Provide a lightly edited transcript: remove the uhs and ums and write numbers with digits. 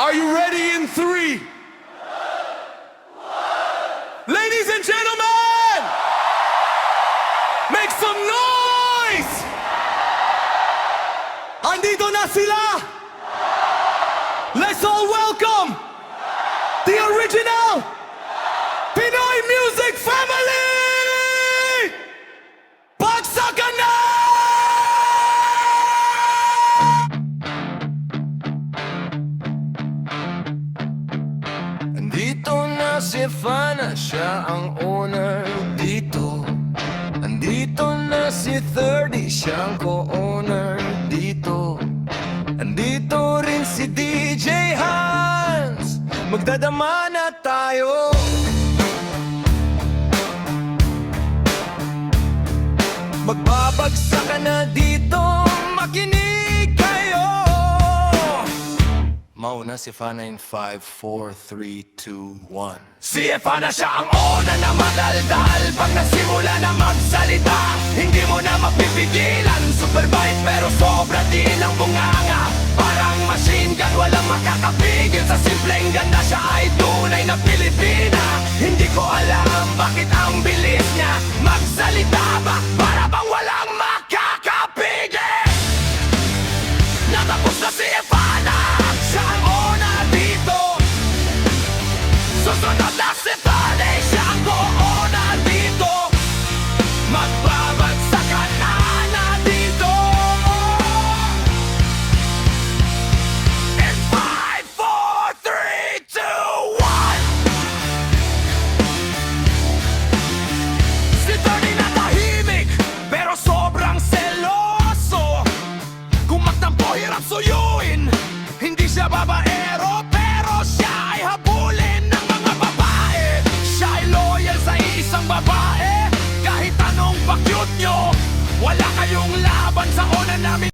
Are you ready in 3? Ladies and gentlemen, make some noise! Andito na sila! Let's all welcome the original Pinoy Music Family! Bagsakan na! Andito na si Fana, siya ang owner dito. Andito na si 30, siyang co-owner dito. Andito rin si DJ Hans, magdadama na tayo. Magbabagsak ka na dito, makinig kayo. Mauna si Fana in 5, 4, 3, 2, 1. Si Fana siya ang ona na madaldal. Pag nasimula na magsalita, hindi mo na mapipigilan. Superbite pero sobra din ang bunganga. Parang machine gun, walang makakapigil. Sa simpleng ganda siya ay tunay na Pilipina. Hindi ko alam bakit ang bilis niya magsalita ba, para bang walang makakapigil. Natapos na si Fana, siya ang ona dito. Susunod na si Fana, siya ang co-ona dito. Magbabagsakan na dito. In 5, 4, 3, 2, 1. Si Tony na tahimik, pero sobrang seloso. Kung magtampo, hirap suyuin. Hindi siya babaero, pero siya ay habulin ng mga babae. Siya ay loyal sa isang babae. Kahit anong pa-cute nyo, wala kayong laban sa ona namin.